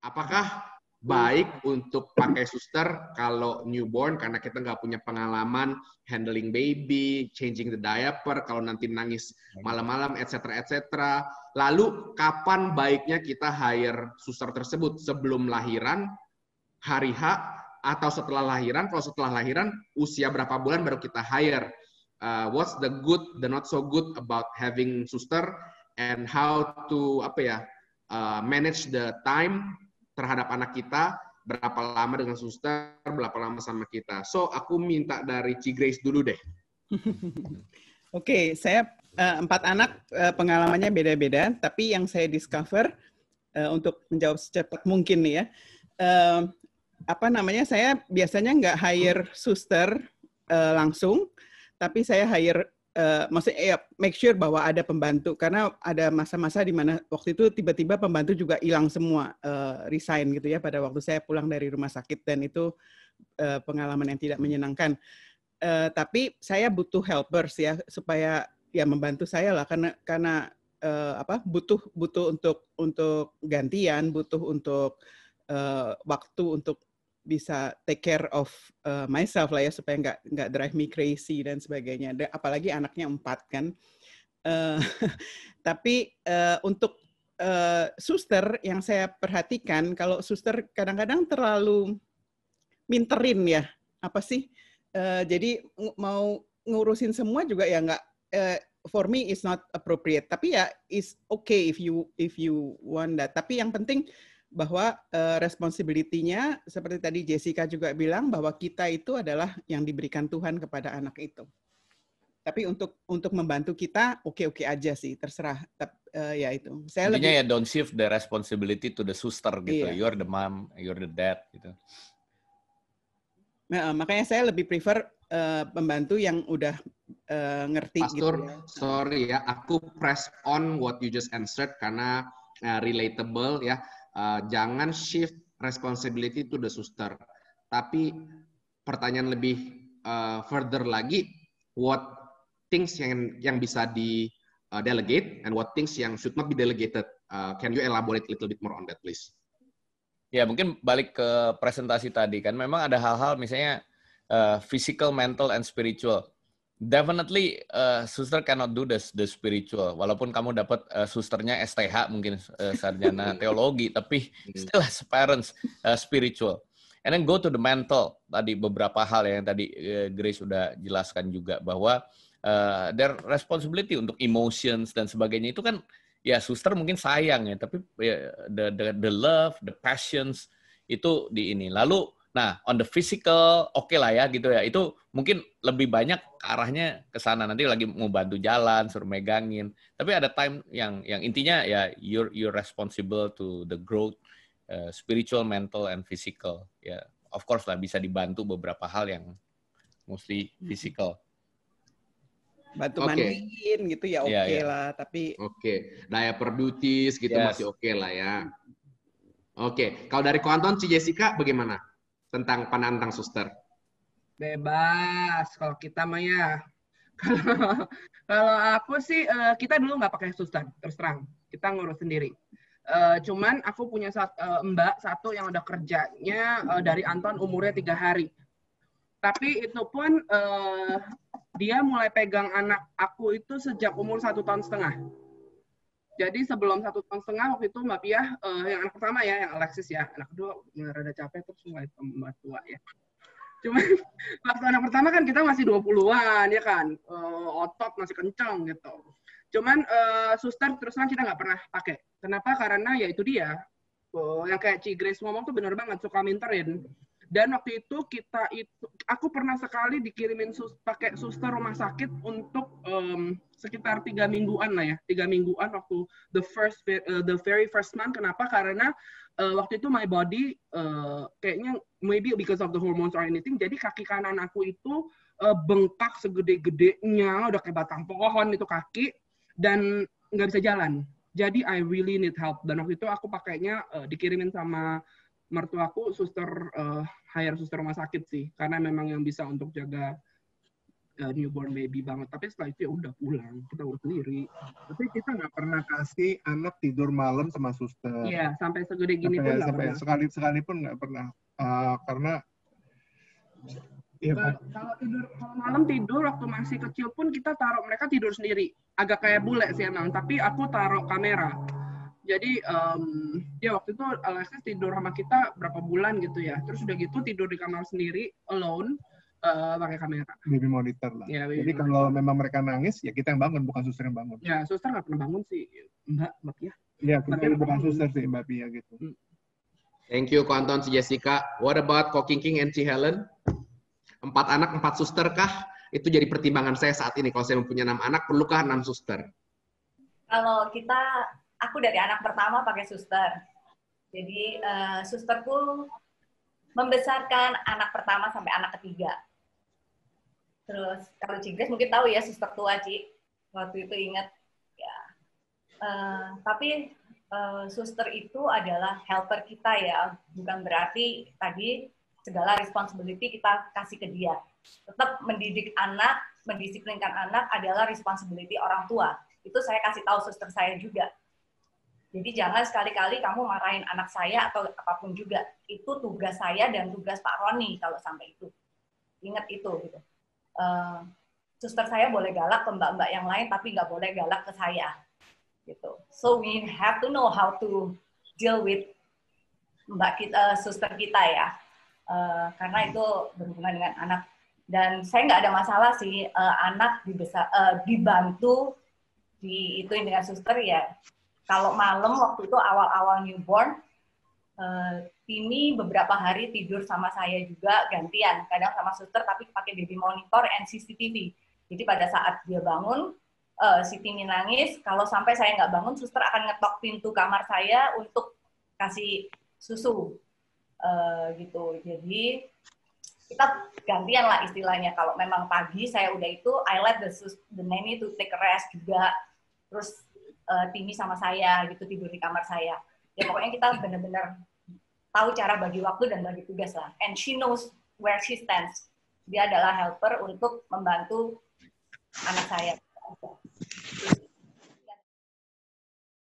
apakah baik untuk pakai suster kalau newborn karena kita nggak punya pengalaman handling baby, changing the diaper, kalau nanti nangis malam-malam, etc. etc. Lalu kapan baiknya kita hire suster tersebut, sebelum lahiran, hari H, atau setelah lahiran? Kalau setelah lahiran, usia berapa bulan baru kita hire? What's the good, the not so good about having suster, and how to manage the time terhadap anak kita, berapa lama dengan suster, berapa lama sama kita. So, aku minta dari Ci Grace dulu deh. Oke, saya 4 anak pengalamannya beda-beda, tapi yang saya discover untuk menjawab secepat mungkin nih ya, saya biasanya nggak hire suster langsung, tapi saya hire maksudnya make sure bahwa ada pembantu, karena ada masa-masa di mana waktu itu tiba-tiba pembantu juga hilang semua, resign gitu ya pada waktu saya pulang dari rumah sakit, dan itu pengalaman yang tidak menyenangkan. Tapi saya butuh helpers ya supaya ya membantu saya lah, karena butuh untuk gantian, butuh untuk waktu untuk bisa take care of myself lah ya, supaya nggak drive me crazy dan sebagainya. Apalagi anaknya 4 kan. Tapi untuk suster yang saya perhatikan, kalau suster kadang-kadang terlalu minterin ya, apa sih? Jadi mau ngurusin semua juga ya nggak. For me is not appropriate. Tapi ya is okay if you want that. Tapi yang penting bahwa responsibility-nya seperti tadi Jessica juga bilang, bahwa kita itu adalah yang diberikan Tuhan kepada anak itu. Tapi untuk membantu kita oke aja sih, terserah. Ya itu. Intinya ya don't shift the responsibility to the sister gitu. Iya. You're the mom, you're the dad gitu. Nah, makanya saya lebih prefer pembantu yang udah ngerti. Pastor, gitu ya. Sorry ya, aku press on what you just answered karena relatable ya. Jangan shift responsibility to the suster. Tapi pertanyaan lebih further lagi, what things yang bisa di delegate and what things yang should not be delegated? Can you elaborate a little bit more on that, please? Ya, mungkin balik ke presentasi tadi kan, memang ada hal-hal misalnya physical, mental, and spiritual. Definitely, suster cannot do the spiritual. Walaupun kamu dapat susternya STH mungkin sarjana teologi, tapi still as parents spiritual. And then go to the mental. Tadi beberapa hal yang tadi Grace sudah jelaskan juga, bahwa their responsibility untuk emotions dan sebagainya itu kan ya suster mungkin sayang ya, tapi the love, the passions itu di ini. Lalu nah, on the physical, oke lah ya gitu ya. Itu mungkin lebih banyak arahnya ke sana. Nanti lagi mau bantu jalan, suruh megangin. Tapi ada time yang intinya ya you're responsible to the growth, spiritual, mental, and physical. Ya, of course lah bisa dibantu beberapa hal yang mostly physical. Bantu mandiin gitu ya oke lah. Tapi diaper duties gitu masih oke lah ya. Oke, kalau dari Ko Anton, Ci Jessica bagaimana? Tentang pandangan tentang suster. Bebas kalau kita mah ya. Kalau aku sih kita dulu nggak pakai suster, terus terang kita ngurus sendiri. Cuman aku punya mbak satu yang udah kerjanya dari Anton umurnya 3 hari. Tapi itu pun dia mulai pegang anak aku itu sejak umur 1,5 tahun. Jadi sebelum 1,5 tahun waktu itu Mbak Pia, yang anak pertama ya, yang Alexis ya, anak kedua rada capek terus mulai Mbak tua ya. Cuma waktu anak pertama kan kita masih 20-an ya kan, otot masih kencang gitu. Cuman suster terus terang kita nggak pernah pakai. Kenapa? Karena ya itu dia, yang kayak Ci Grace ngomong tuh bener banget, suka minterin. Dan waktu itu aku pernah sekali dikirimin pakai suster rumah sakit untuk sekitar 3 mingguan lah ya, 3 mingguan waktu the very first month. Kenapa? Karena waktu itu my body kayaknya maybe because of the hormones or anything, jadi kaki kanan aku itu bengkak segede-gedenya, udah kayak batang pohon itu kaki, dan nggak bisa jalan. Jadi I really need help. Dan waktu itu aku pakainya dikirimin sama mertuaku hire suster rumah sakit sih, karena memang yang bisa untuk jaga newborn baby banget. Tapi setelah itu ya udah pulang, kita urus sendiri. Tapi kita nggak pernah kasih anak tidur malam sama suster. Iya, sampai segede gini pun nggak pernah. Sekali pun nggak pernah. Karena ya, kalau malam tidur waktu masih kecil pun kita taruh mereka tidur sendiri. Agak kayak bule sih emang, tapi aku taruh kamera. Jadi ya waktu itu Alexis tidur sama kita berapa bulan gitu ya. Terus udah gitu tidur di kamar sendiri alone pakai kamera. Baby monitor lah. Ya, jadi kalau memang mereka nangis ya kita yang bangun, bukan suster yang bangun. Ya suster nggak pernah bangun sih Mbak ya. Iya, kita bukan suster sih Mbak Pia gitu. Thank you, Ko Anton, si Jessica. What about Ko King and Ci Helen? 4 anak, 4 suster kah? Itu jadi pertimbangan saya saat ini. Kalau saya mempunyai 6 anak, perlukah 6 suster? Kalau aku dari anak pertama pakai suster. Jadi susterku membesarkan anak pertama sampai anak ketiga. Terus kalau Ci Grace mungkin tahu ya suster tua Ci. Waktu itu ingat ya. Tapi suster itu adalah helper kita ya. Bukan berarti tadi segala responsibility kita kasih ke dia. Tetap mendidik anak, mendisiplinkan anak adalah responsibility orang tua. Itu saya kasih tahu suster saya juga. Jadi jangan sekali-kali kamu marahin anak saya atau apapun juga. Itu tugas saya dan tugas Pak Roni kalau sampai itu. Ingat itu gitu. Suster saya boleh galak ke mbak-mbak yang lain, tapi nggak boleh galak ke saya. Gitu. So we have to know how to deal with suster kita ya. Karena itu berhubungan dengan anak. Dan saya nggak ada masalah sih anak dibantu diituin dengan suster ya. Kalau malam waktu itu awal-awal newborn, Tini beberapa hari tidur sama saya juga gantian, kadang sama suster tapi pakai baby monitor and CCTV. Jadi pada saat dia bangun, si Tini nangis, kalau sampai saya nggak bangun, suster akan ngetok pintu kamar saya untuk kasih susu, gitu. Jadi kita gantian lah istilahnya. Kalau memang pagi saya udah itu, I let the nanny to take a rest juga, terus Tini sama saya gitu tidur di kamar saya. Ya pokoknya kita benar-benar tahu cara bagi waktu dan bagi tugas lah. And she knows where she stands. Dia adalah helper untuk membantu anak saya.